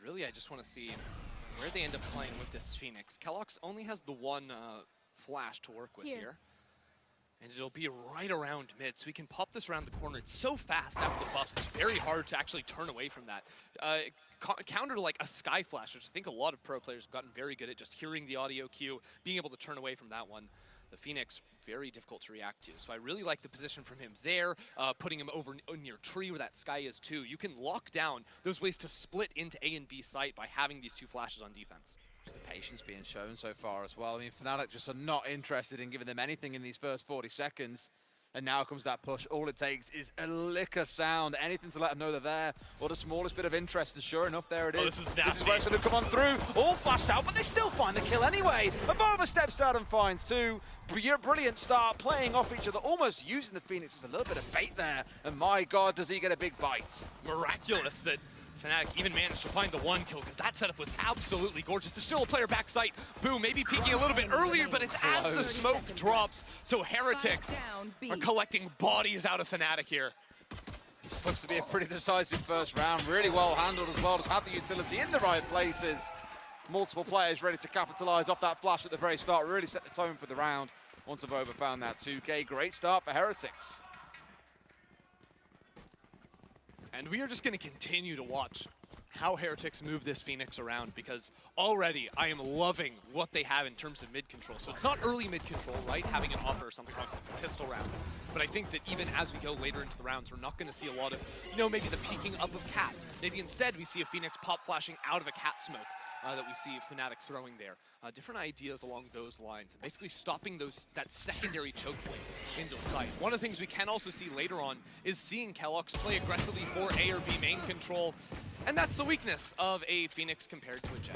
really, I just want to see where they end up playing with this Phoenix. keloqz only has the one flash to work with here. And it'll be right around mid, so we can pop this around the corner. It's so fast after the buffs, it's very hard to actually turn away from that. Counter to like a Sky Flash, which I think a lot of pro players have gotten very good at just hearing the audio cue, being able to turn away from that one. The Phoenix, very difficult to react to. So I really like the position from him there, putting him over near tree where that Sky is too. You can lock down those ways to split into A and B site by having these two flashes on defense. The patience being shown so far as well. I mean, Fnatic just are not interested in giving them anything in these first 40 seconds. And now comes that push. All it takes is a lick of sound, anything to let them know they're there, or the smallest bit of interest, and sure enough, there it is. Oh, this is nasty. This is where it's going to come on through. All flashed out, but they still find the kill anyway. Abova steps out and finds two. Brilliant start, playing off each other, almost using the Phoenix as a little bit of bait there. And my God, does he get a big bite. Miraculous that Fnatic even managed to find the one kill, because that setup was absolutely gorgeous. There's still a player backside. Boom, maybe peeking a little bit earlier, but it's as the smoke drops. So Heretics are collecting bodies out of Fnatic here. This looks to be a pretty decisive first round. Really well handled as well. Just had the utility in the right places. Multiple players ready to capitalize off that flash at the very start. Really set the tone for the round. Once Abova found that 2K. Great start for Heretics. And we are just going to continue to watch how Heretics move this Phoenix around, because already I am loving what they have in terms of mid control. So it's not early mid control, right? Having an offer or something, obviously it's a pistol round. But I think that even as we go later into the rounds, we're not going to see a lot of, maybe the peeking up of Cat. Maybe instead we see a Phoenix pop flashing out of a Cat smoke. That we see Fnatic throwing there. Different ideas along those lines, and basically stopping that secondary choke point into sight. One of the things we can also see later on is seeing keloqz play aggressively for A or B main control, and that's the weakness of a Phoenix compared to a Jet.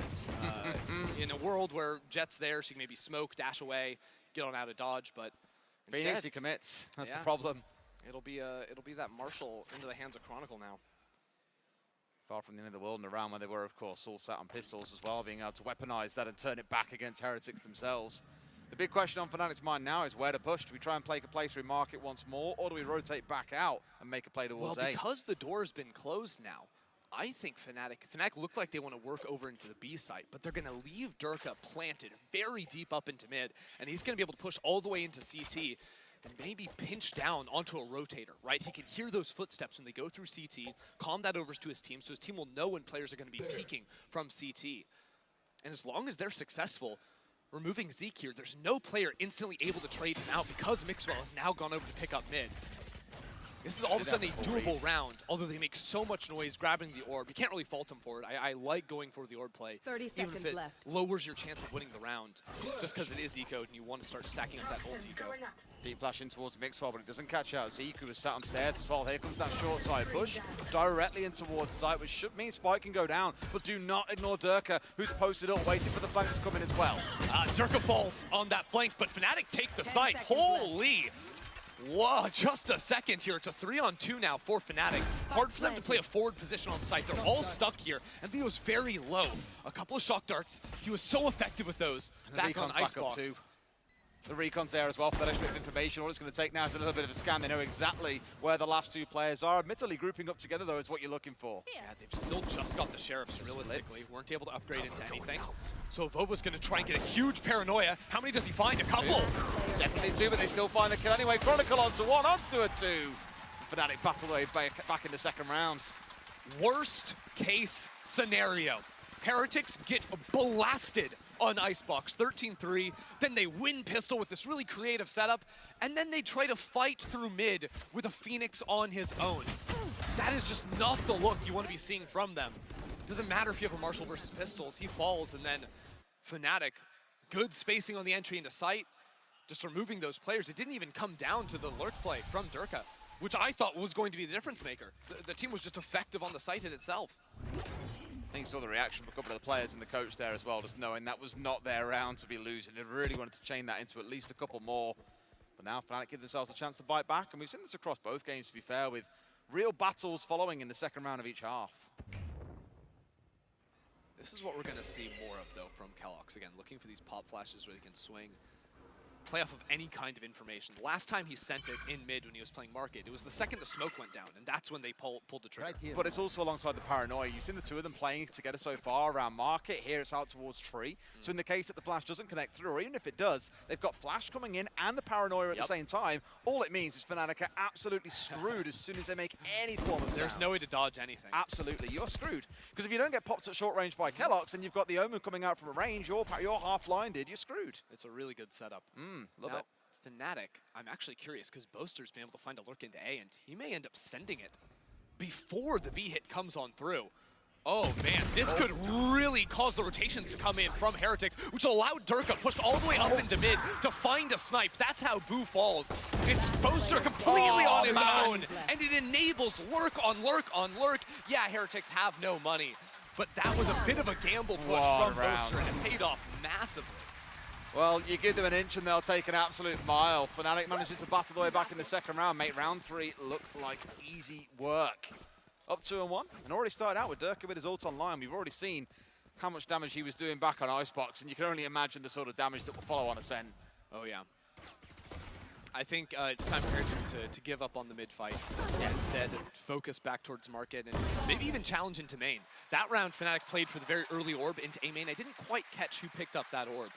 In a world where Jet's there, she can maybe smoke, dash away, get on out of dodge, but instead, Phoenix, he commits. That's the problem. It'll be that Marshall into the hands of Chronicle now. Far from the end of the world in a round where they were, of course, all sat on pistols as well, being able to weaponize that and turn it back against Heretics themselves. The big question on Fnatic's mind now is where to push. Do we try and play a play through market once more, or do we rotate back out and make a play towards A? Well, because the door's been closed now, I think Fnatic look like they want to work over into the B site, but they're going to leave Durka planted very deep up into mid, and he's going to be able to push all the way into CT and maybe pinch down onto a rotator, right? He can hear those footsteps when they go through CT, calm that over to his team, so his team will know when players are going to be peeking from CT. And as long as they're successful, removing Zeke here, there's no player instantly able to trade him out because Mixwell has now gone over to pick up mid. This is all of a sudden a doable round, although they make so much noise grabbing the orb. You can't really fault them for it. I like going for the orb play. 30 seconds even if it left. lowers your chance of winning the round, just because it is ecoed and you want to start stacking up that ult eco. Deep flash in towards Mixwell, but it doesn't catch out Zeke, who was sat on stairs as well. Here comes that short side push, directly in towards site, which should mean Spike can go down, but do not ignore Durka, who's posted up, waiting for the flank to come in as well. Durka falls on that flank, but Fnatic take the site. Holy! Left. Whoa, just a second here. It's a 3-on-2 now for Fnatic. Hard for them to play a forward position on site. They're all stuck here, and Theo's very low. A couple of shock darts. He was so effective with those back on Icebox. The recon's there as well for that extra bit of information. All it's going to take now is a little bit of a scan. They know exactly where the last two players are. Admittedly, grouping up together, though, is what you're looking for. Yeah, they've still just got the Sheriffs, realistically. Weren't able to upgrade into anything. So Vova's going to try and get a huge paranoia. How many does he find? A couple! Definitely two, but they still find the kill anyway. Chronicle onto one, onto a two. Fnatic battle away back in the second round. Worst case scenario. Heretics get blasted on Icebox, 13-3, then they win pistol with this really creative setup, and then they try to fight through mid with a Phoenix on his own. That is just not the look you want to be seeing from them. Doesn't matter if you have a Marshall versus pistols, he falls, and then Fnatic, good spacing on the entry into sight, just removing those players. It didn't even come down to the lurk play from Durka, which I thought was going to be the difference maker. The team was just effective on the site in itself. I think you saw the reaction from a couple of the players and the coach there as well, just knowing that was not their round to be losing. They really wanted to chain that into at least a couple more. But now Fnatic give themselves a chance to bite back, and we've seen this across both games, to be fair, with real battles following in the second round of each half. This is what we're going to see more of, though, from keloqz. Again, looking for these pop flashes where they can swing play off of any kind of information. The last time he sent it in mid when he was playing Market, it was the second the smoke went down, and that's when they pulled the trigger. But it's also alongside the paranoia. You've seen the two of them playing together so far around Market. Here it's out towards Tree. So in the case that the flash doesn't connect through, or even if it does, they've got flash coming in and the paranoia at the same time. All it means is Fnatic are absolutely screwed as soon as they make any form of sound. There's no way to dodge anything. Absolutely, you're screwed. Because if you don't get popped at short range by Kelox and you've got the Omen coming out from a range, you're half blinded, you're screwed. It's a really good setup. Love now, it. Fnatic, I'm actually curious because Boaster's been able to find a lurk into A, and he may end up sending it before the B hit comes on through. Oh man, this could really cause the rotations to come in from Heretics, which allowed Durka pushed all the way up into mid to find a snipe. That's how Boo falls. It's Boaster completely on his own, and it enables lurk on lurk on lurk. Yeah, Heretics have no money, but that was a bit of a gamble push from Boaster, and it paid off massively. Well, you give them an inch and they'll take an absolute mile. Fnatic managing to battle the way back in the second round. Make round 3 look like easy work. Up 2-1, and already started out with Durka with his ult online. We've already seen how much damage he was doing back on Icebox, and you can only imagine the sort of damage that will follow on Ascent. Oh yeah. I think it's time for Heretics to give up on the mid fight. Instead, focus back towards Market and maybe even challenge into main. That round, Fnatic played for the very early orb into A main. I didn't quite catch who picked up that orb.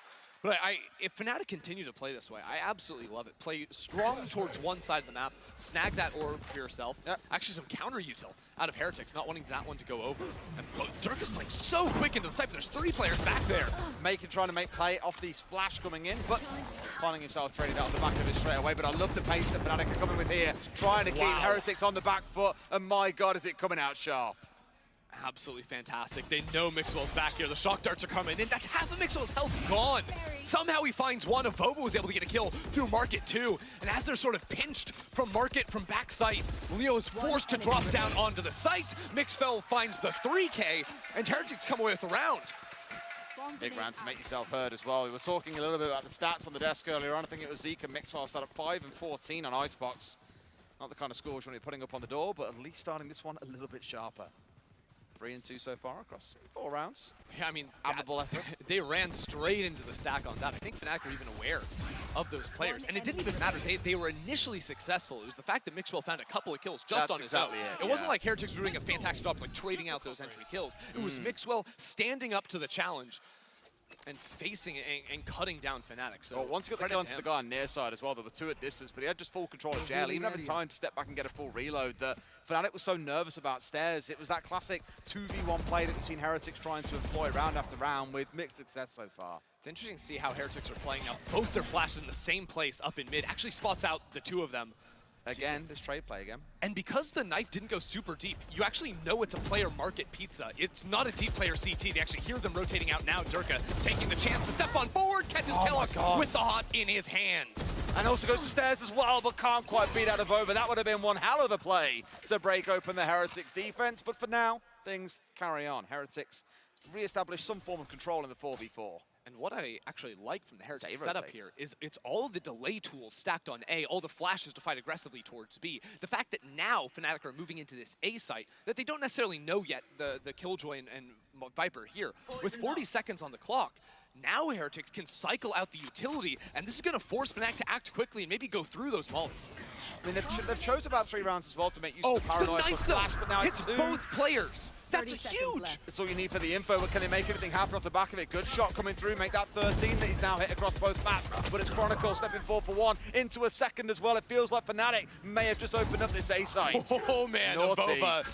But if Fnatic continue to play this way, I absolutely love it. Play strong towards one side of the map, snag that orb for yourself. Actually, some counter util out of Heretics, not wanting that one to go over. And Durka's playing so quick into the site, but there's 3 players back there. Trying to make play off these flash coming in, but finding himself traded out on the back of it straight away. But I love the pace that Fnatic are coming with here, trying to keep Heretics on the back foot, and my God, is it coming out sharp. Absolutely fantastic. They know Mixwell's back here. The shock darts are coming in. That's half of Mixwell's health gone. Somehow he finds one. Avova was able to get a kill through Market too. And as they're sort of pinched from Market from backside, Leo is forced to drop down onto the site. Mixwell finds the 3K, and Heretics come away with the round. Big round to make yourself heard as well. We were talking a little bit about the stats on the desk earlier on. I think it was Zeke and Mixwell started at 5 and 14 on Icebox. Not the kind of scores you're putting up on the door, but at least starting this one a little bit sharper. 3 and 2 so far across 4 rounds. Yeah, I mean, admirable effort. They ran straight into the stack on that. I think Fnatic were even aware of those players, and it didn't even matter. They were initially successful. It was the fact that Mixwell found a couple of kills just on his own. It wasn't like Heretics were doing a fantastic job like trading out those entry kills. It was Mixwell standing up to the challenge and facing it and cutting down Fnatic. So once he got the kill onto the guy on near side as well, there were 2 at distance, but he had just full control of jail. Even having time to step back and get a full reload, the Fnatic was so nervous about stairs. It was that classic 2v1 play that we've seen Heretics trying to employ round after round with mixed success so far. It's interesting to see how Heretics are playing out. Both their flashes in the same place up in mid. Actually spots out the 2 of them. Again, this trade play again. And because the knife didn't go super deep, you actually know it's a player Market pizza. It's not a deep player CT. They actually hear them rotating out now. Durka taking the chance to step on forward, catches Kelox with the hot in his hands. And also goes to stairs as well, but can't quite beat out of Avova. That would have been one hell of a play to break open the Heretics defense. But for now, things carry on. Heretics re-establish some form of control in the 4v4. And what I actually like from the Heretics setup here is it's all of the delay tools stacked on A, all the flashes to fight aggressively towards B. The fact that now Fnatic are moving into this A site that they don't necessarily know yet, the Killjoy and Viper here. With 40 seconds on the clock, now Heretics can cycle out the utility, and this is going to force Fnatic to act quickly and maybe go through those mollies. I mean, they've chose about 3 rounds as well to make use of the paranoia plus flash, but now it's 2. Both players. That's huge. That's all you need for the info, but can they make anything happen off the back of it? Good shot coming through, make that 13 that he's now hit across both maps, but it's Chronicle stepping forward for 1 into a second as well. It feels like Fnatic may have just opened up this A site. Oh man, Avova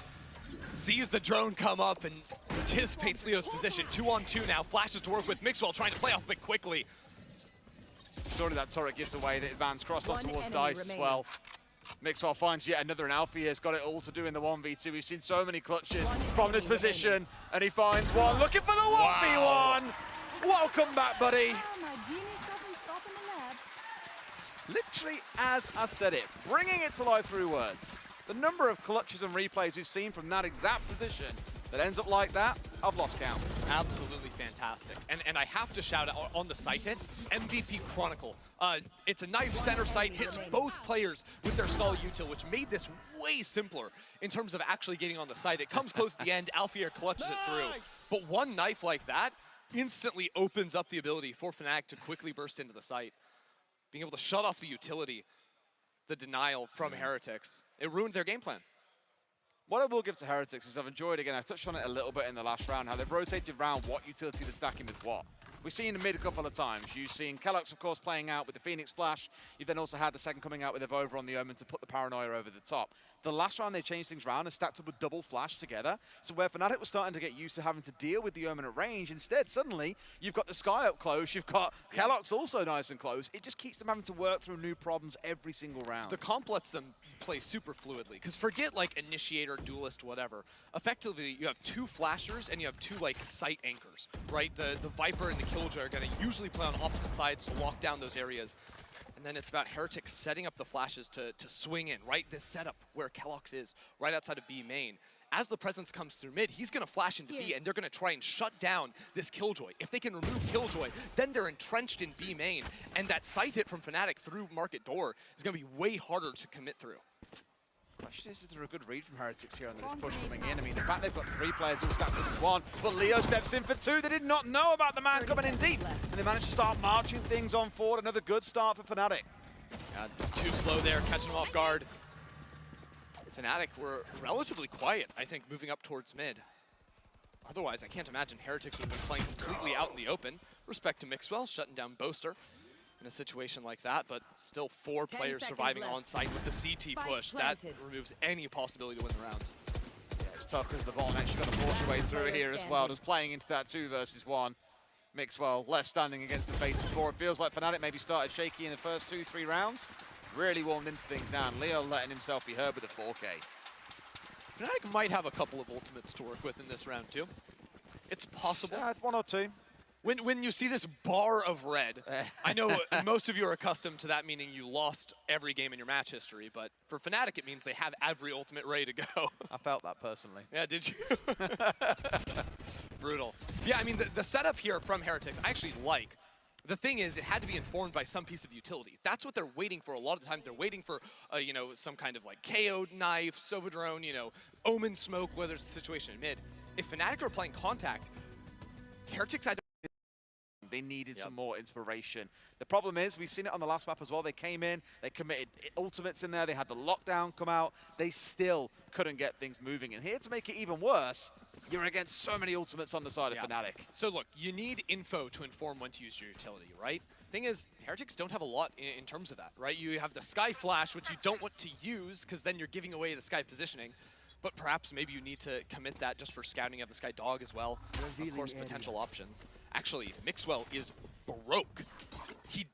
sees the drone come up and anticipates Leo's position. 2-on-2 now, flashes to work with Mixwell trying to play off a bit quickly. Surely that turret gives away the advance crossed on towards Dice as well. Mixwell finds yet another, and Alfie has got it all to do in the 1v2. We've seen so many clutches from this position, and he finds one, looking for the 1v1! Welcome back, buddy! Literally as I said it, bringing it to life through words. The number of clutches and replays we've seen from that exact position that ends up like that, I've lost count. Absolutely fantastic. And I have to shout out on the site hit, MVP Chronicle. It's a knife center site, hits both players with their stall util, which made this way simpler in terms of actually getting on the site. It comes close to the end, Alfier clutches it through. But one knife like that instantly opens up the ability for Fnatic to quickly burst into the site. being able to shut off the utility, the denial from Heretics, it ruined their game plan. What I will give to Heretics is I've enjoyed, again, I touched on it a little bit in the last round, how they've rotated around what utility they're stacking with what. We've seen the mid a couple of times. You've seen Kelox, of course, playing out with the Phoenix Flash. You've then also had the second coming out with Evover on the Omen to put the Paranoia over the top. The last round, they changed things around and stacked up a double Flash together. So where Fnatic was starting to get used to having to deal with the Omen at range, instead, suddenly, you've got the Sky up close, you've got Kelox also nice and close. It just keeps them having to work through new problems every single round. The comp lets them play super fluidly, because forget like Initiator, Duelist, whatever. Effectively, you have two Flashers and you have two like site anchors, right? The Viper and the Killjoy are going to usually play on opposite sides to lock down those areas. And then it's about Heretics setting up the flashes to swing in, right? This setup where Kelox is, right outside of B main. As the presence comes through mid, he's going to flash into B, and they're going to try and shut down this Killjoy. If they can remove Killjoy, then they're entrenched in B main, and that sight hit from Fnatic through Market Door is going to be way harder to commit through. Question is there a good read from Heretics here on this push coming in? I mean, in fact, they've got 3 players all stacked as one, but Leo steps in for 2. They did not know about the man coming in deep, and they managed to start marching things on forward. Another good start for Fnatic. Just too slow there, catching them off guard. Fnatic were relatively quiet, I think, moving up towards mid. Otherwise, I can't imagine Heretics would have been playing completely out in the open. Respect to Mixwell, shutting down Boaster in a situation like that, but still 4 players surviving on site with the CT push. That removes any possibility to win the round. Yeah, it's tough because the bottleneck's got to force your way through here as well. Just playing into that 2 versus 1. Mixwell left standing against the face of 4. It feels like Fnatic maybe started shaky in the first 2-3 rounds. Really warmed into things now, and Leo letting himself be heard with a 4K. Fnatic might have a couple of ultimates to work with in this round too. It's possible. 1 or 2. When you see this bar of red, I know most of you are accustomed to that meaning you lost every game in your match history, but for Fnatic it means they have every ultimate ready to go. I felt that personally. Yeah, did you? Brutal. Yeah, I mean, the setup here from Heretics, I actually like. The thing is, it had to be informed by some piece of utility. That's what they're waiting for a lot of the time. They're waiting for, you know, some kind of like KO knife, Sova drone, you know, Omen smoke, whether it's a situation in mid. If Fnatic are playing contact, Heretics, they needed some more inspiration. The problem is, we've seen it on the last map as well. They came in, they committed ultimates in there, they had the lockdown come out. They still couldn't get things moving. And here to make it even worse, you're against so many ultimates on the side of Fnatic. So look, you need info to inform when to use your utility, right? Thing is, Heretics don't have a lot in terms of that, right? You have the Sky Flash, which you don't want to use, because then you're giving away the Sky positioning. But perhaps maybe you need to commit that just for scouting of the Sky Dog as well. Of course, potential options. Actually, Mixwell is broke. He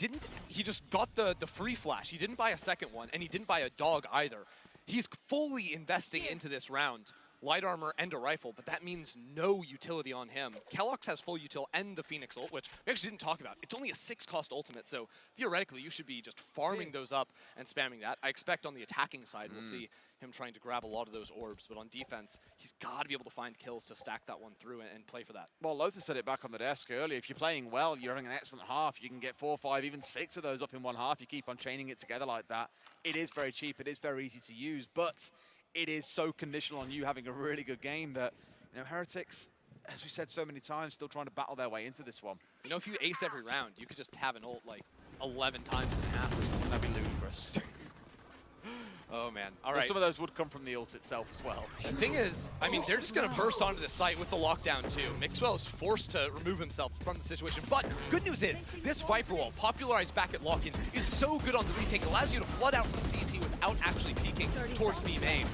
just got the free flash. He didn't buy a second one, and he didn't buy a dog either. He's fully investing into this round. Light armor and a rifle, but that means no utility on him. Kelox has full util and the Phoenix ult, which we actually didn't talk about. It's only a 6-cost ultimate, so theoretically you should be just farming those up and spamming that. I expect on the attacking side we'll see him trying to grab a lot of those orbs, but on defense, he's got to be able to find kills to stack that one through and play for that. Well, Lothar said it back on the desk earlier. If you're playing well, you're having an excellent half. You can get 4, 5, even 6 of those up in one half. You keep on chaining it together like that. It is very cheap. It is very easy to use, but it is so conditional on you having a really good game that, you know, Heretics, as we said so many times, still trying to battle their way into this one. You know, if you ace every round, you could just have an ult like 11 times and a half or something. That'd be ludicrous. Oh, man. All right. Some of those would come from the ult itself as well. The thing is, I mean, they're just going to burst onto the site with the lockdown, too. Mixwell is forced to remove himself from the situation. But good news is, this Viper wall, popularized back at lock-in, is so good on the retake. It allows you to flood out from CT without actually peeking towards B main.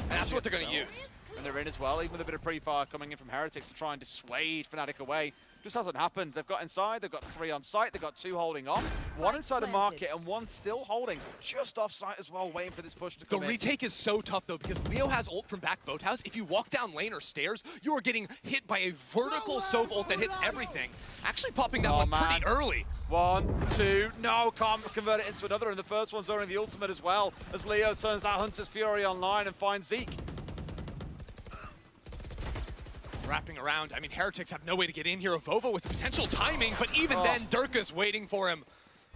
And that's what they're going to use. And they're in as well, even with a bit of pre-fire coming in from Heretics to try and dissuade Fnatic away. Just hasn't happened. They've got inside, they've got 3 on site, they've got 2 holding on. 1 inside the market and 1 still holding, just off site as well, waiting for this push to come in. The retake is so tough though, because Leo has ult from back boathouse. If you walk down lane or stairs, you are getting hit by a vertical Sov ult that hits everything. Actually popping that one pretty early. 1, 2, no, can't convert it into another, and the first one's only the ultimate as well, as Leo turns that Hunter's Fury online and finds Zeke. Wrapping around, I mean, Heretics have no way to get in here. Evover with potential timing, but even then, Durka's waiting for him.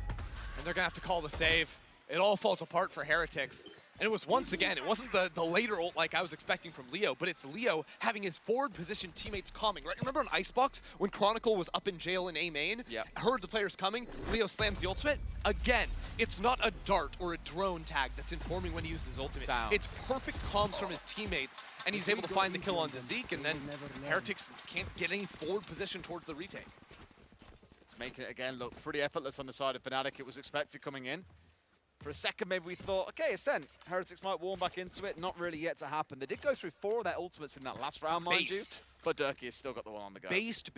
And they're gonna have to call the save. It all falls apart for Heretics. And it was once again, it wasn't the later ult like I was expecting from Leo, but it's Leo having his forward position teammates calming, right? Remember on Icebox when Chronicle was up in jail in A main? Yep. Heard the players coming, Leo slams the ultimate. Again, it's not a dart or a drone tag that's informing when he uses his ultimate. Sounds. It's perfect comms from his teammates, and he's able to find the kill on Zeke, and then Heretics can't get any forward position towards the retake. Let's make it again look pretty effortless on the side of Fnatic. It was expected coming in. For a second, maybe we thought, okay, Ascent, Heretics might warm back into it. Not really yet to happen. They did go through 4 of their ultimates in that last round, mind you. But Durkee has still got the one on the go. Based.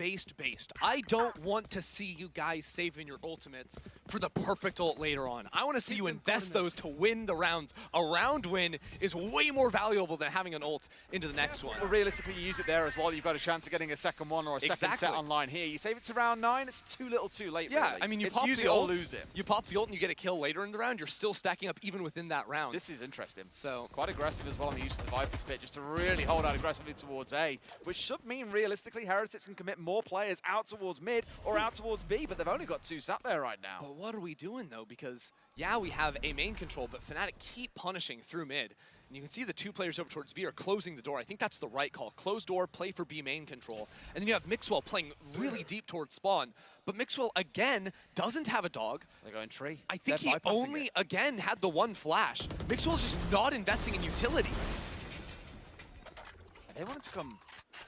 I don't want to see you guys saving your ultimates for the perfect ult later on. I want to see you invest those to win the rounds. A round win is way more valuable than having an ult into the next one. Well, realistically, you use it there as well. You've got a chance of getting a second one or a second set online here. You save it to round 9, it's too little too late, yeah, really. I mean, you it's pop use the it or ult, lose it. You pop the ult and you get a kill later in the round, you're still stacking up even within that round. This is interesting. So quite aggressive as well on the use of the Viper's Pit, just to really hold out aggressively towards A, which should mean realistically Heretics can commit more players out towards mid or out towards B, but they've only got 2 sat there right now. But what are we doing though? Because yeah, we have A main control, but Fnatic keep punishing through mid. And you can see the 2 players over towards B are closing the door. I think that's the right call. Close door, play for B main control. And then you have Mixwell playing really deep towards spawn. But Mixwell, again, doesn't have a dog. They're going tree. I think he only, again, had the 1 flash. Mixwell's just not investing in utility. They wanted to come...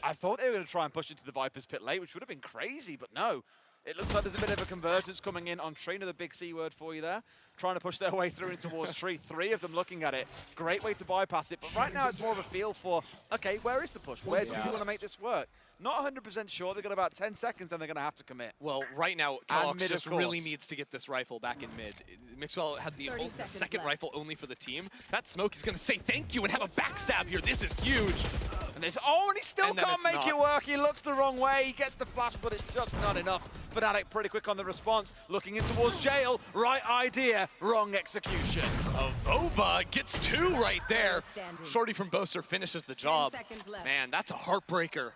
I thought they were going to try and push into the Viper's Pit late, which would have been crazy, but no. It looks like there's a bit of a convergence coming in on Tree, another big C word for you there. Trying to push their way through in towards Tree. 3 of them looking at it. Great way to bypass it, but right now it's more of a feel for, okay, where is the push? Where do you want to make this work? Not 100% sure. They've got about 10 seconds and they're going to have to commit. Well, right now, Kellogg's just really needs to get this rifle back in mid. Mixwell had the second rifle only for the team. That smoke is going to say thank you and have a backstab here. This is huge. And there's, oh, and he still can't make it work. He looks the wrong way. He gets the flash, but it's just not enough. Fnatic pretty quick on the response. Looking in towards jail. Right idea, wrong execution. Avova gets 2 right there. Shorty from Boaster finishes the job. Man, that's a heartbreaker.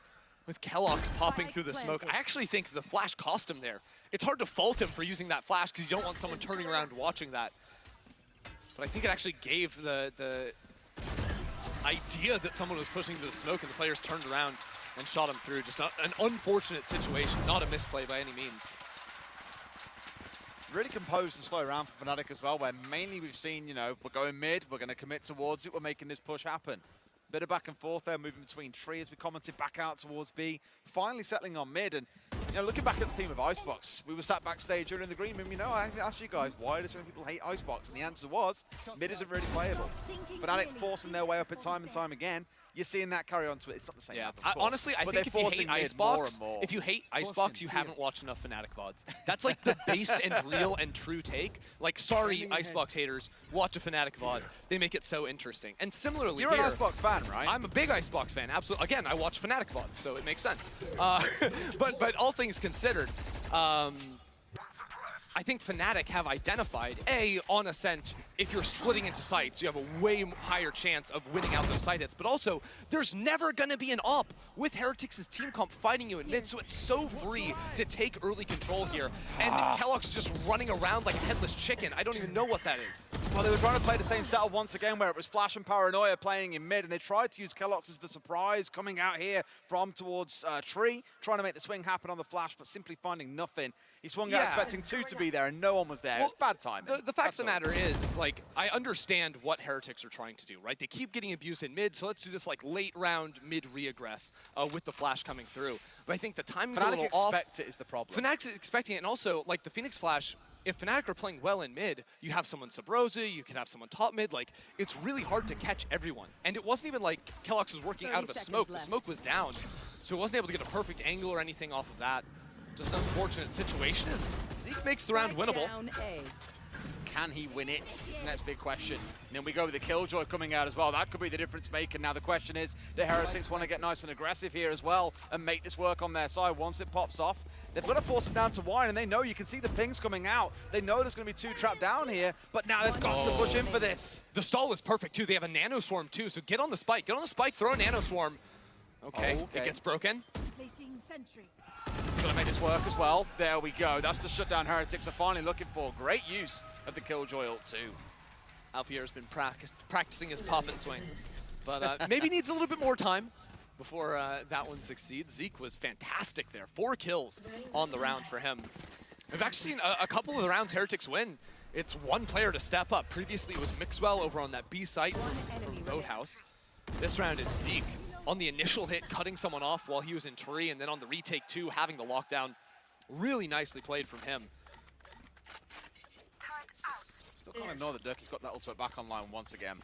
With Kellogg's popping through the smoke. I actually think the flash cost him there. It's hard to fault him for using that flash because you don't want someone turning around watching that. But I think it actually gave the idea that someone was pushing through the smoke and the players turned around and shot him through. Just an unfortunate situation, not a misplay by any means. Really composed and slow round for Fnatic as well, where mainly we've seen, you know, we're going mid, we're going to commit towards it, we're making this push happen. Bit of back and forth there, moving between Tree as we commented back out towards B, finally settling on mid. And, you know, looking back at the theme of Icebox, we were sat backstage during the green room, you know, I asked you guys, why do so many people hate Icebox? And the answer was, mid isn't really playable. Fnatic forcing their way up it time and time again. You're seeing that carry on to it. It's not the same. Yeah, honestly, I think if you hate Icebox, you haven't watched enough Fnatic VODs. That's like the based and real and true take. Like, sorry, Icebox haters, watch a Fnatic VOD. They make it so interesting. And similarly, you're an Icebox fan, right? I'm a big Icebox fan. Absolutely. Again, I watch Fnatic VOD, so it makes sense. But all things considered, I think Fnatic have identified, on Ascent, if you're splitting into sites, you have a way higher chance of winning out those site hits. But also, there's never going to be an op with Heretics' team comp fighting you in mid, so it's so free to take early control here. And Kellogg's just running around like a headless chicken. I don't even know what that is. Well, they were trying to play the same setup once again, where it was Flash and Paranoia playing in mid, and they tried to use Kellogg's as the surprise, coming out here from towards Tree, trying to make the swing happen on the Flash, but simply finding nothing. He swung out expecting 2 to be there, and no one was there. Well, it's bad timing. The fact of the matter is, like, I understand what Heretics are trying to do, right? They keep getting abused in mid, so let's do this, like, late round mid reaggress with the flash coming through. But I think the timing's a little off. Fnatic expect it is the problem. Fnatic's expecting it, and also, like, the Phoenix flash, if Fnatic are playing well in mid, you have someone sub-Rosa, you can have someone top mid, like, it's really hard to catch everyone. And it wasn't even like Kellogg's was working out of a smoke. The smoke was down, so he wasn't able to get a perfect angle or anything off of that. Just an unfortunate situation as Zeke makes the round winnable. Can he win it? Is the next big question. And then we go with the Killjoy coming out as well. That could be the difference maker. Now the question is, do Heretics want to get nice and aggressive here as well and make this work on their side once it pops off? They've got to force him down to wine, and they know, you can see the pings coming out. They know there's going to be 2 trapped down here, but now they've got to push in for this. The stall is perfect too. They have a Nano Swarm too, so get on the spike. Get on the spike, throw a Nano Swarm. Okay, it gets broken. Gonna make this work as well. There we go. That's the shutdown Heretics are finally looking for. Great use of the Killjoy ult too. Alfier's been practicing his pop and swing, but maybe needs a little bit more time before that one succeeds. Zeke was fantastic there. 4 kills on the round for him. We've actually seen a couple of the rounds Heretics win. It's one player to step up. Previously, it was Mixwell over on that B site from Boathouse. This round, it's Zeke on the initial hit, cutting someone off while he was in tree, and then on the retake too, having the lockdown. Really nicely played from him. Still can't ignore that Durkhe's got that ultimate back online once again.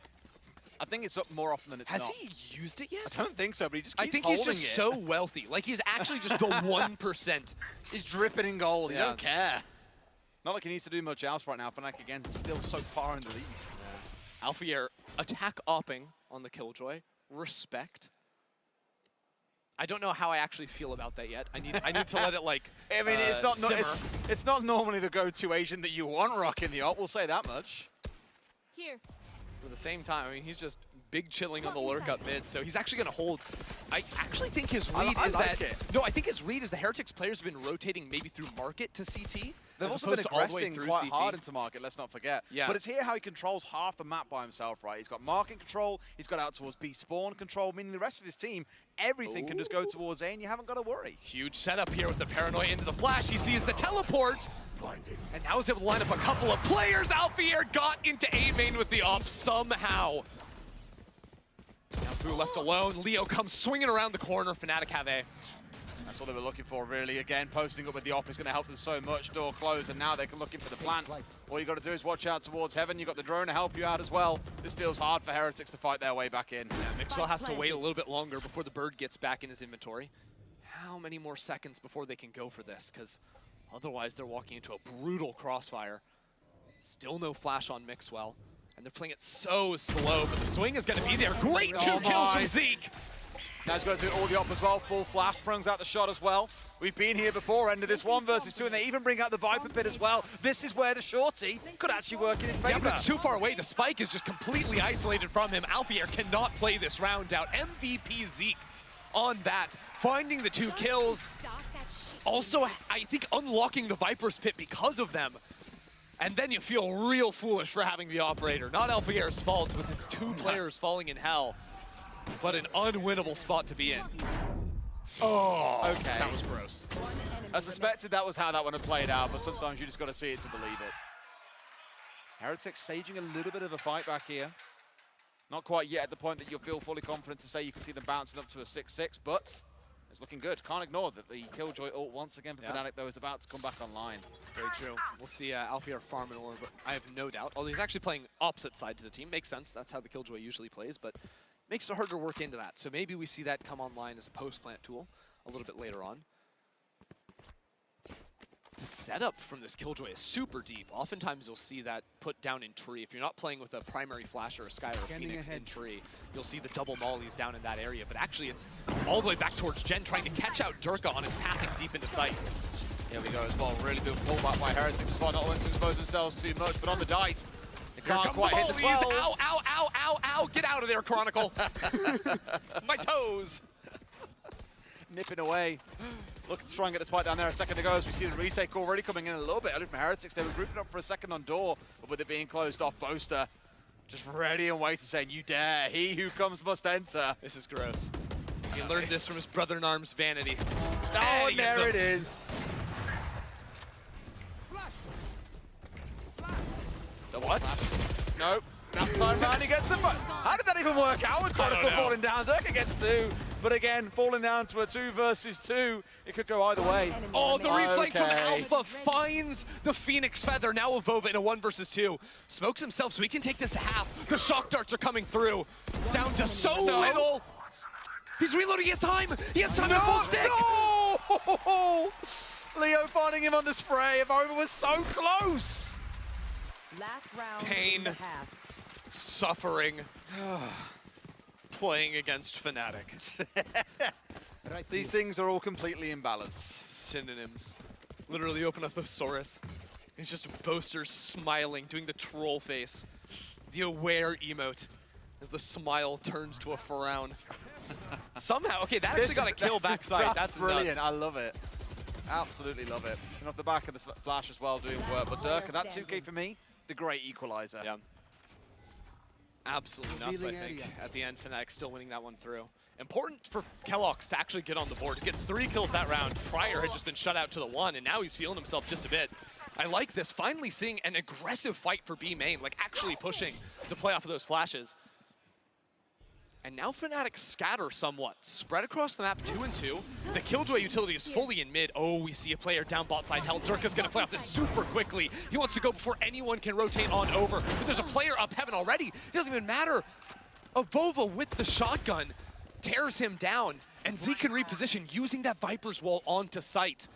I think it's up more often than it's not. Has he used it yet? I don't think so, but he just keeps I think holding he's just it. so wealthy. Like, he's actually just got 1%. He's dripping in gold. He Yeah. don't care. Not like he needs to do much else right now. Fnatic, again, still so far in the lead. Yeah. Alfier attack opping on the Killjoy. Respect. I don't know how I actually feel about that yet. I need to let it, like, I mean, it's not normally the go-to agent that you want rocking the op. We'll say that much. Here. At the same time, I mean, he's just big chilling on the lurk up mid, so he's actually going to hold. I actually think his read is like that... it. No, I think his read is the Heretics players have been rotating maybe through market to CT. They've as also been opposed to all the way aggressing through quite CT. hard into market, let's not forget. Yeah. But it's here how he controls half the map by himself, right? He's got market control, he's got out towards B spawn control, meaning the rest of his team, everything can just go towards A and you haven't got to worry. Huge setup here with the Paranoia into the flash. He sees the teleport. And now he's able to line up a couple of players. Alfier got into A main with the op somehow. Now Boo left alone. Leo comes swinging around the corner. Fnatic have A. That's what they were looking for, really. Again, posting up with the op is going to help them so much. Door closed, and now they can look in for the plant. All you got to do is watch out towards heaven. You got the drone to help you out as well. This feels hard for Heretics to fight their way back in. Yeah, Mixwell has to wait a little bit longer before the bird gets back in his inventory. How many more seconds before they can go for this? Because otherwise they're walking into a brutal crossfire. Still no flash on Mixwell. And they're playing it so slow, but the swing is going to be there. Great 2 kills from Zeke. Now he's got to do all the op as well. Full flash, brings out the shot as well. We've been here before, end of this 1 versus 2, and they even bring out the Viper Pit as well. This is where the shorty could actually work in his favor. Yeah, but it's too far away. The spike is just completely isolated from him. Alfier cannot play this round out. MVP Zeke on that, finding the 2 kills. Also, I think unlocking the Viper's Pit because of them. And then you feel real foolish for having the operator. Not Alfier's fault with its 2 players falling in hell, but an unwinnable spot to be in. Oh, okay. That was gross. I suspected that was how that one had played out, but sometimes you just got to see it to believe it. Heretics staging a little bit of a fight back here. Not quite yet at the point that you'll feel fully confident to say you can see them bouncing up to a 6-6, but it's looking good. Can't ignore that the Killjoy ult once again for Fnatic, though, is about to come back online. Very true. We'll see Alfier farm an orb, but I have no doubt. Although he's actually playing opposite side to the team. Makes sense. That's how the Killjoy usually plays, but makes it harder to work into that. So maybe we see that come online as a post-plant tool a little bit later on. The setup from this Killjoy is super deep. Oftentimes you'll see that put down in tree. If you're not playing with a primary flash or a Sky or a Phoenix in tree, you'll see the double mollies down in that area. But actually it's all the way back towards Gen, trying to catch out Durka on his pathing deep into sight. Here we go as well. Really good pullback by Heretics as well. Not wanting to expose themselves too much, but on the dice, they can't quite hit the 12. Ow, ow, ow, ow, ow. Get out of there, Chronicle. My toes. Nipping away. Looking to try and get the spike down there a second ago as we see the retake already coming in a little bit early from Heretics. They were grouping up for a second on door, but with it being closed off, Boaster just ready and waiting, saying, you dare, he who comes must enter. This is gross. He learned this from his brother-in-arms Vanity. Oh, and there it is. The what? Nope. That time round he gets him. How did that even work out with Chronicle falling down? Durka gets 2. But again, falling down to a 2 versus 2. It could go either way. Oh, the reflank from Alpha finds the Phoenix Feather. Now Avova in a 1 versus 2. Smokes himself so he can take this to half. The shock darts are coming through. Down to so little. He's reloading. He has time. He has time at full stick. No! Leo finding him on the spray. Avova was so close. Last round. Pain. Suffering. Playing against Fnatic. These things are all completely imbalanced. Synonyms. Literally open a thesaurus. It's just Boaster smiling, doing the troll face. The aware emote as the smile turns to a frown. Somehow, okay, that actually got a kill backside. That's brilliant. Nuts. I love it. Absolutely love it. And off the back of the flash as well, doing work. But Durka, that 2K for me, the great equalizer. Yeah. Absolutely nuts, I think. At the end, Fnatic still winning that one through. Important for Kellogg's to actually get on the board. He gets 3 kills that round. Prior had just been shut out to the 1, and now he's feeling himself just a bit. I like this, finally seeing an aggressive fight for B main, like actually pushing to play off of those flashes. And now Fnatic scatter somewhat, spread across the map 2 and 2. The Killjoy utility is fully in mid. Oh, we see a player down bot side. Helecric gonna play off this super quickly. He wants to go before anyone can rotate on over. But there's a player up heaven already. It doesn't even matter. Avova with the shotgun tears him down, and Zeke can reposition using that Viper's wall onto site.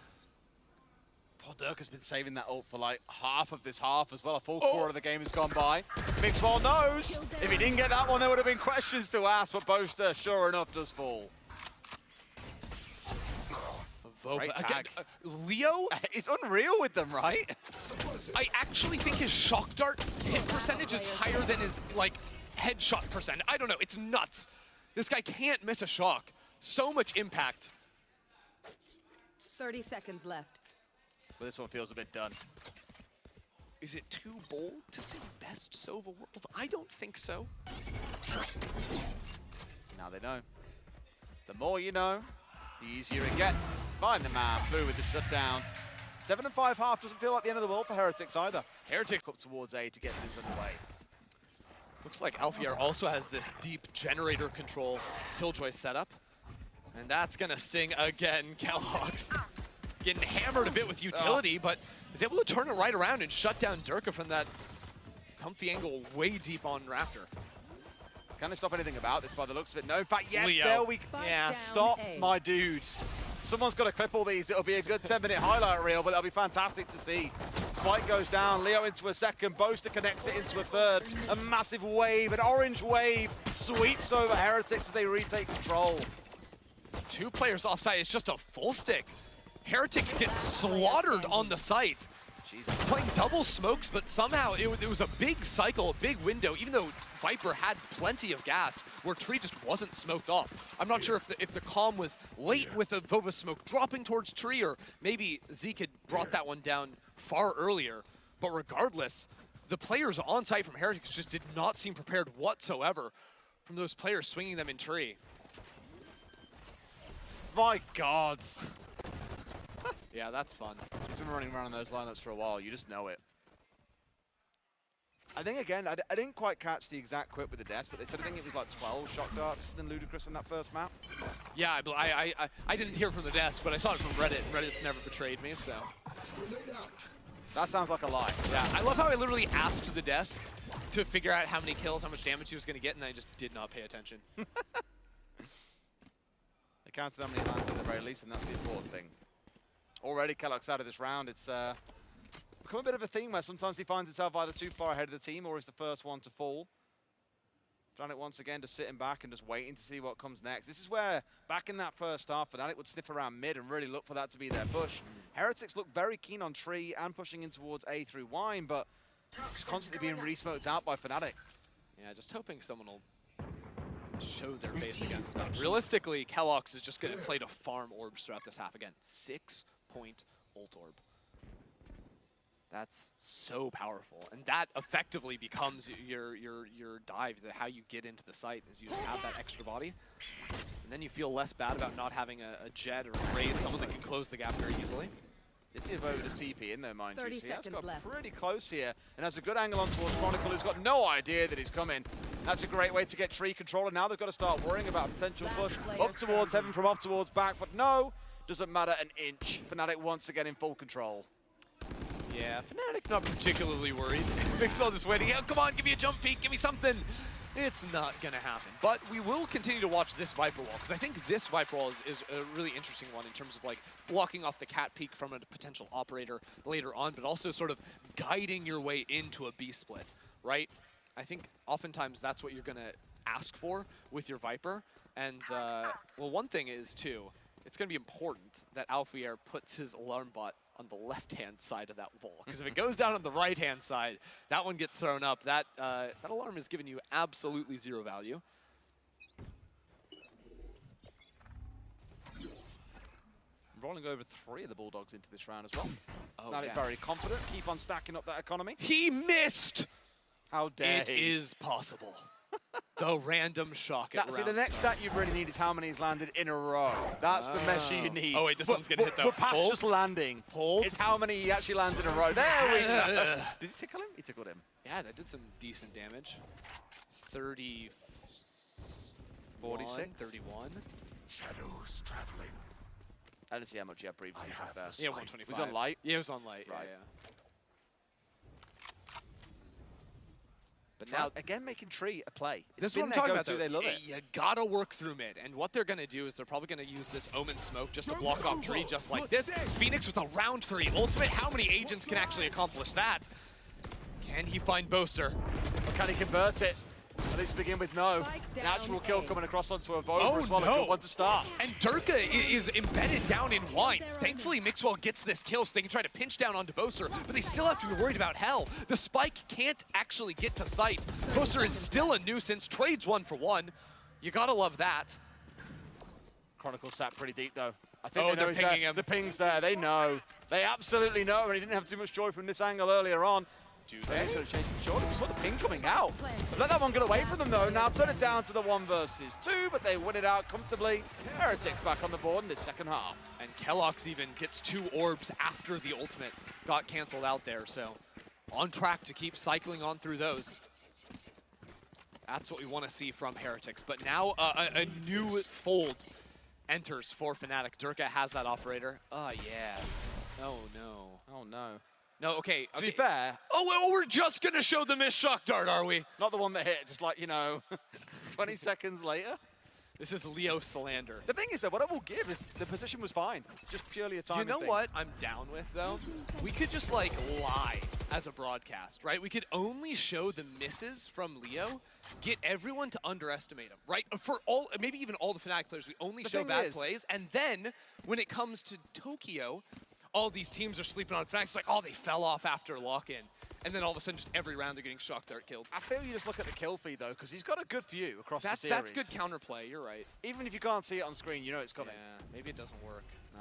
Poor Dirk has been saving that ult for like half of this half as well. A full quarter of the game has gone by. Mixwell knows if he didn't get that one, there would have been questions to ask, but Boaster, sure enough, does fall. Great tag. Leo is unreal with them, right? I actually think his shock dart hit percentage is higher than his like headshot percent. I don't know, it's nuts. This guy can't miss a shock. So much impact. 30 seconds left. But this one feels a bit done. Is it too bold to say best Sova world? I don't think so. Now they know. The more you know, the easier it gets. Find the man, Blue with the shutdown. 7 and 5 half doesn't feel like the end of the world for Heretics either. Heretic up towards A to get things underway. Looks like Alfier also has this deep generator control Killjoy setup. And that's gonna sting again. Kellogg's getting hammered a bit with utility, but is able to turn it right around and shut down Durka from that comfy angle way deep on Raptor. Can they stop anything about this by the looks of it? No, in fact, yes, Leo. there we Spike yeah, down stop, A. my dudes. Someone's got to clip all these. It'll be a good 10-minute highlight reel, but that'll be fantastic to see. Spike goes down, Leo into a second, Boaster connects it into a third. A massive wave, an orange wave, sweeps over Heretics as they retake control. 2 players offside, it's just a full stick. Heretics get slaughtered on the site. Jesus. Playing double smokes, but somehow it was a big cycle, a big window, even though Viper had plenty of gas, where Tree just wasn't smoked off. I'm not sure if the calm was late with the Vova smoke dropping towards Tree, or maybe Zeke had brought that one down far earlier. But regardless, the players on site from Heretics just did not seem prepared whatsoever from those players swinging them in Tree. My God. Yeah, that's fun. He's been running around in those lineups for a while. You just know it. I think, again, I didn't quite catch the exact quip with the desk, but they said I think it was like 12 shock darts than Ludicrous in that first map. Yeah, I didn't hear from the desk, but I saw it from Reddit. Reddit's never betrayed me, so. That sounds like a lie. Yeah, I love how I literally asked the desk to figure out how many kills, how much damage he was going to get, and I just did not pay attention. They counted how many landed at the very least, and that's the important thing. Already Kellogg's out of this round. It's become a bit of a theme where sometimes he finds himself either too far ahead of the team or is the first one to fall. Fnatic once again just sitting back and just waiting to see what comes next. This is where, back in that first half, Fnatic would sniff around mid and really look for that to be their push. Heretics look very keen on Tree and pushing in towards A through Wine, but it's constantly being re-smoked out by Fnatic. Yeah, just hoping someone will show their face against them. Realistically, Kellogg's is just going to play to farm orbs throughout this half again. 6-point ult orb. That's so powerful, and that effectively becomes your dive, how you get into the site, is you just have that extra body, and then you feel less bad about not having a Jet or a Raze, someone that can close the gap very easily. This is over to TP in there, mind you. 30 So that's got seconds left. pretty close here, and has a good angle on towards Chronicle, who's got no idea that he's coming. That's a great way to get Tree control, and now they've got to start worrying about a potential push up towards heaven from off towards back, but no, doesn't matter an inch. Fnatic once again in full control. Yeah, Fnatic not particularly worried. Mixwell just waiting. Oh, come on, give me a jump peek, give me something. It's not going to happen. But we will continue to watch this Viper wall, because I think this Viper wall is a really interesting one in terms of like blocking off the cat peek from a potential operator later on, but also sort of guiding your way into a B split, right? I think oftentimes that's what you're going to ask for with your Viper. And, well, one thing is, too, it's going to be important that Alfier puts his alarm bot on the left-hand side of that wall. Because if it goes down on the right-hand side, that one gets thrown up. That alarm is giving you absolutely zero value. Rolling over 3 of the Bulldogs into this round as well. Oh, Fnatic yeah. very confident, keep on stacking up that economy. He missed! How dare It he? is possible. The random shock at See, round the next start. stat you really need is how many he's landed in a row. That's the measure you need. Oh, wait, this one's gonna hit though. We're past Hold. just landing. Hold. It's how many he actually lands in a row. There we go. Did he tickle him? He tickled him. Yeah, that did some decent damage. 30... 46? 31. Shadows traveling. I didn't see how much he had previously. I have to be fair. the Yeah, spike. 125. Was he on light? Yeah, it was on light. Right. Yeah, yeah. But Now, now, again, making Tree a play. this is It's what I'm been talking their about, go-to, though. They love it. You gotta work through mid. And what they're gonna do is they're probably gonna use this Omen smoke just to block off Tree just like this. Phoenix with a round 3 ultimate. How many agents can actually accomplish that? Can he find Boaster? Or can he convert it? At least to begin with, no. Spike down Natural kill A. coming across onto a Oh, Vova as well. no. A good one to start. And Durka is embedded down in Wine. Thankfully, Mixwell gets this kill so they can try to pinch down onto Boaster, but they still have to be worried about Hell. The spike can't actually get to sight. Boaster is still a nuisance. Trades 1 for 1. You gotta love that. Chronicle sat pretty deep, though. I think Oh, they know they're he's pinging there. him. The ping's there. They know. They absolutely know, and he didn't have too much joy from this angle earlier on. Do They they? sort of changed the shot. We saw the ping coming out. Let that one get away from them, though. Now turn it down to the 1 versus 2, but they win it out comfortably. Heretics back on the board in this second half. And Kellox even gets 2 orbs after the ultimate got canceled out there, so on track to keep cycling on through those. That's what we want to see from Heretics. But now a new fold enters for Fnatic. Durka has that operator. Oh, yeah. Oh, no. Oh, no. No, okay. To be fair, Oh, well, we're just going to show the missed shock dart, are we? not the one that hit, just like, 20 seconds later. This is Leo Salander. The thing is, though, what I will give is the position was fine. Just purely a timing You know thing. what I'm down with, though? We could just, like, lie as a broadcast, right? We could only show the misses from Leo, get everyone to underestimate him, right? For all, maybe even all the Fnatic players, we only show bad plays. And then, when it comes to Tokyo, all these teams are sleeping on Fnatic. It's like, oh, they fell off after lock-in. And then all of a sudden, just every round, they're getting shock dart killed. I feel you just look at the kill feed, though, because he's got a good view across the series. That's good counterplay, you're right. Even if you can't see it on screen, you know it's coming. Yeah, maybe it doesn't work. No.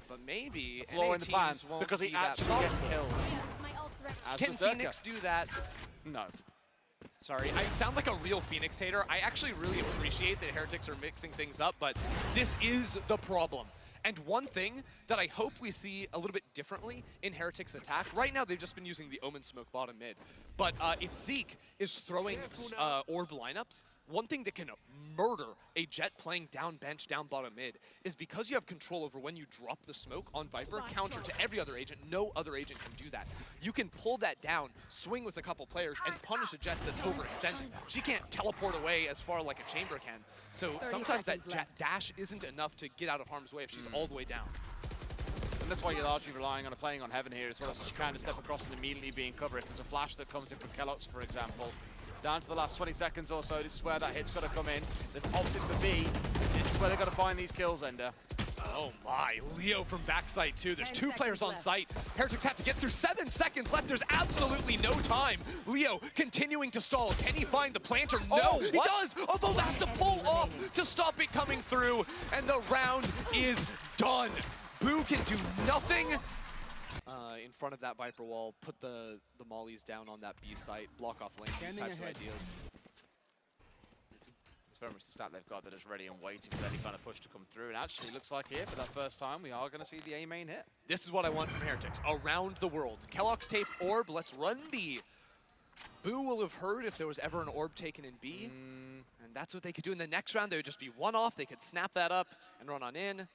But maybe Flaw NA in the plan, teams won't because he be that actually gets thoughtful. kills. My ult's ready. As Can does Durka. Phoenix do that? No. Sorry, I sound like a real Phoenix hater. I actually really appreciate that Heretics are mixing things up, but this is the problem. And one thing that I hope we see a little bit differently in Heretics' attack, right now they've just been using the Omen smoke bottom mid, but if Zeke is throwing orb lineups, one thing that can murder a Jet playing down bench, down bottom mid, is because you have control over when you drop the smoke on Viper, counter to every other agent, no other agent can do that. You can pull that down, swing with a couple players, and punish a Jet that's overextended. She can't teleport away as far like a Chamber can. So 30 sometimes that seconds Jet left. dash isn't enough to get out of harm's way if she's all the way down. And that's why you're largely relying on playing on Heaven here as well, so you kind of step across and immediately being covered. If there's a flash that comes in from Kellox, for example, down to the last 20 seconds or so, this is where that hit's got to come in. They've opted for B. This is where they've got to find these kills, Ender. Oh my, Leo from backside too. There's 10 2 players on seconds site. Heretics have to get through 7 seconds left. There's absolutely no time. Leo continuing to stall. Can he find the planter? No, Oh, he what? does. Although has to pull off to stop it coming through. And the round is done. Boo can do nothing. In front of that Viper wall, put the mollies down on that B site, block off lane, these types of ideas. It's very much the stat they've got that is ready and waiting for any kind of push to come through. And actually, looks like here, for that first time, we are going to see the A main hit. This is what I want from Heretics, around the world. Kellogg's tape orb, let's run B. Boo will have heard if there was ever an orb taken in B, and that's what they could do in the next round. They would just be one off, they could snap that up and run on in.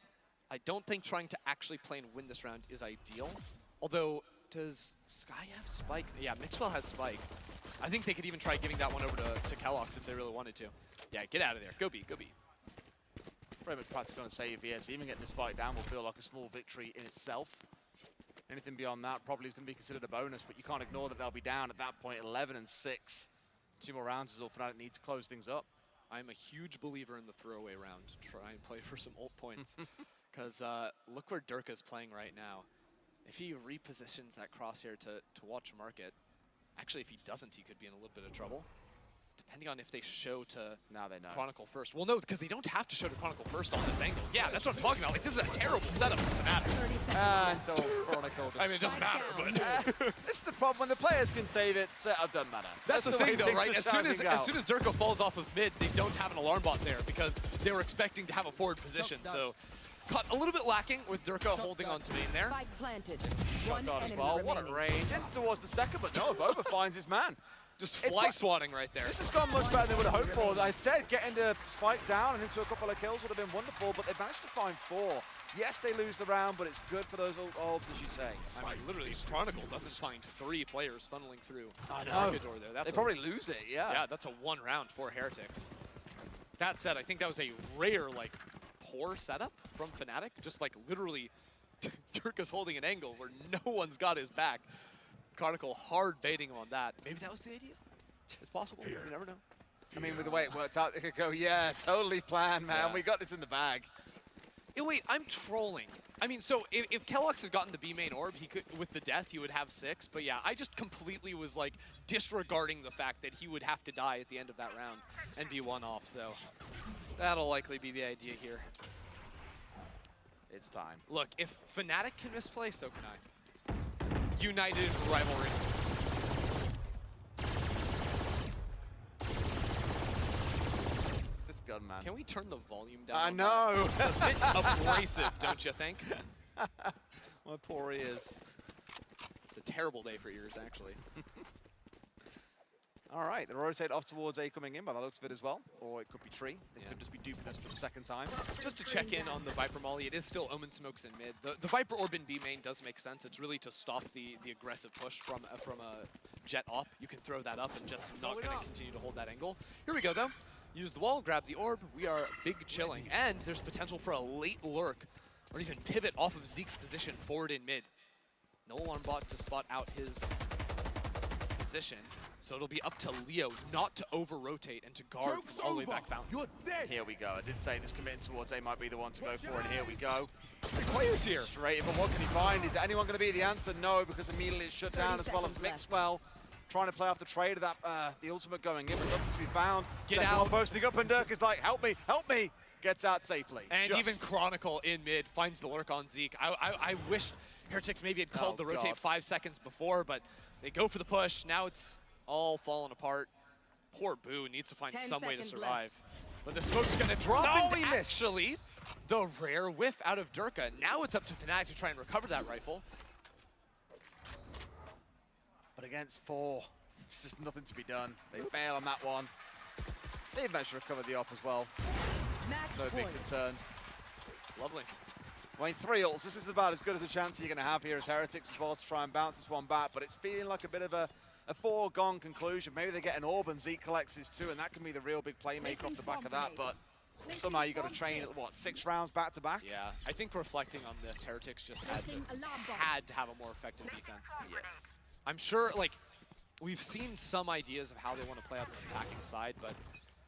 I don't think trying to actually play and win this round is ideal, although does Sky have Spike? Yeah, Mixwell has Spike. I think they could even try giving that one over to Kellogg's if they really wanted to. Yeah, get out of there, go B, go B. Very much practical on save here, so even getting the spike down will feel like a small victory in itself. Anything beyond that probably is going to be considered a bonus, but you can't ignore that they'll be down at that point, 11 and 6. 2 more rounds is all Fnatic need to close things up. I'm a huge believer in the throwaway round. Try and play for some ult points. Because look where Durka's playing right now. If he repositions that crosshair to watch market, actually if he doesn't, he could be in a little bit of trouble. depending on if they show to Now they know. Chronicle first. Well, no, because they don't have to show to Chronicle first on this angle. Yeah, that's what I'm talking about. Like, this is a terrible setup for Fnatic. Until Chronicle just I mean, it doesn't matter, but this is the problem. When the players can save it, setup doesn't matter. that's the way thing, though, things right? are As soon as sounding out. Durko falls off of mid, they don't have an alarm bot there because they were expecting to have a forward position. So, caught a little bit lacking with Durko holding on to main there. Spike planted. Shot One guard as enemy well. What a remaining. range. In towards the second, but no, Vova finds his man. Just It's fly quite- swatting right there. This has gone much better than we would have hoped for. I said getting the spike down and into a couple of kills would have been wonderful, but they managed to find 4. Yes, they lose the round, but it's good for those orbs, as you say. I mean, literally, Chronicle doesn't find 3 players funneling through I the know. market door there. That's They probably lose it, yeah. yeah, that's a 1 round for Heretics. That said, I think that was a rare, like, poor setup from Fnatic. Just like literally, Durka's holding an angle where no one's got his back. Chronicle hard baiting him on that. Maybe that was the idea. It's possible. You never know. I mean, with the way it worked out, they could go, yeah, totally planned, man. Yeah. We got this in the bag. Wait, I'm trolling. I mean, so if Kellogg's has gotten the B main orb, he could, with the death, he would have 6. But yeah, I just completely was like disregarding the fact that he would have to die at the end of that round and be 1 off. So that'll likely be the idea here. It's time. Look, if Fnatic can misplay, so can I. United rivalry. This gun, man. Can we turn the volume down? I on know. that? It's a bit abrasive, don't you think? My poor ears. It's a terrible day for ears, actually. All right, the rotate off towards A coming in by the looks of it as well. Or it could be Tree. It Yeah. could just be duping us for the second time. Just to check in on the Viper Molly, it is still Omen Smokes in mid. The Viper Orb in B main does make sense. It's really to stop the aggressive push from a Jet op. You can throw that up and Jet's not going to continue to hold that angle. Here we go, though. Use the wall, grab the orb. We are big chilling. And there's potential for a late lurk or even pivot off of Zeke's position forward in mid. No alarm bot to spot out his position. So it'll be up to Leo not to over-rotate and to guard Joke's all the way over. back fountain. You're dead. Here we go. I did say this committing towards A might be the one to go for, and here we go. Big players here. Straight in, but what can he find? Is anyone going to be the answer? No, because immediately it's shut down as well as 30 seconds Mixwell. Trying to play off the trade of that, the ultimate going in, but nothing to be found. Get Second out. one posting up, and Dirk is like, help me, help me. Gets out safely. And Just- even Chronicle in mid finds the lurk on Zeke. I wish Heretics maybe had called the rotate God. 5 seconds before, but they go for the push. Now it's all falling apart. Poor Boo needs to find 10 some way to seconds survive. But the smoke's going to drop No, into he missed. actually the rare whiff out of Durka. Now it's up to Fnatic to try and recover that rifle. But against 4, there's just nothing to be done. They fail on that one. They've managed to recover the op as well. Match No big point. concern. Lovely. I mean, 3 ults. This is about as good as a chance you're going to have here as Heretics as well to try and bounce this one back. But it's feeling like a bit of a foregone conclusion. Maybe they get an orb and Zeke collects his 2, and that can be the real big playmaker off the back of that. But somehow you got to train, what, 6 rounds back to back? Yeah, I think reflecting on this, Heretics just had to have a more effective defense. Yes. I'm sure, like, we've seen some ideas of how they want to play out this attacking side, but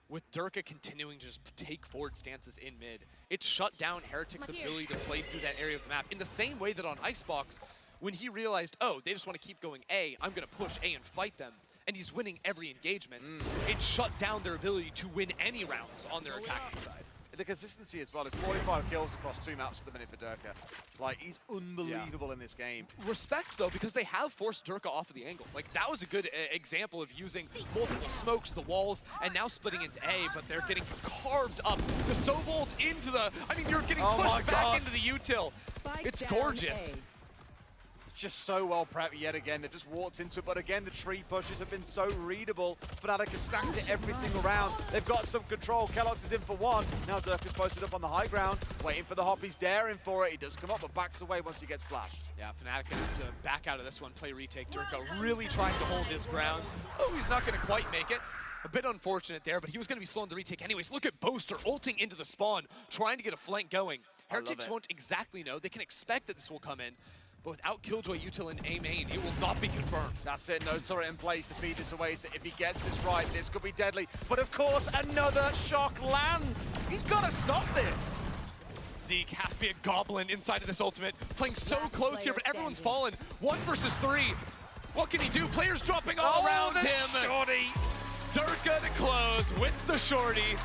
with Durka continuing to just take forward stances in mid, it shut down Heretics' ability to play through that area of the map in the same way that on Icebox, when he realized, oh, they just want to keep going A, I'm going to push A and fight them, and he's winning every engagement, it shut down their ability to win any rounds on their attacking side. The consistency as well. It's 45 kills across 2 maps at the minute for Durka. Like, he's unbelievable in this game. Respect, though, because they have forced Durka off of the angle. Like, that was a good example of using multiple smokes, the walls, and now splitting into A, but they're getting carved up. The Sobolt into the... I mean, you're getting Oh my pushed back God. into the util. Spike It's down gorgeous. A. Just so well prepped yet again. They've just walked into it, but again, the tree pushes have been so readable. Fnatic have stacked it every single round. They've got some control. Kellogg's is in for 1. Now Dirk is posted up on the high ground, waiting for the hop. He's daring for it. He does come up, but backs away once he gets flashed. Yeah, Fnatic gonna have to back out of this one, play retake. Durka really trying to hold his ground. Oh, he's not gonna quite make it. A bit unfortunate there, but he was gonna be slowing the retake anyways. Look at Boaster ulting into the spawn, trying to get a flank going. Heretics it. won't exactly know. They can expect that this will come in, but without Killjoy Util in A main, it will not be confirmed. That's it. No turret in place to feed this away. So if he gets this right, this could be deadly. But of course, another shock lands. He's got to stop this. Zeke has to be a goblin inside of this ultimate, playing so Last close here, player but everyone's standing. fallen. 1 versus 3. What can he do? Players dropping all around the him. shorty. Zerka to close with the shorty.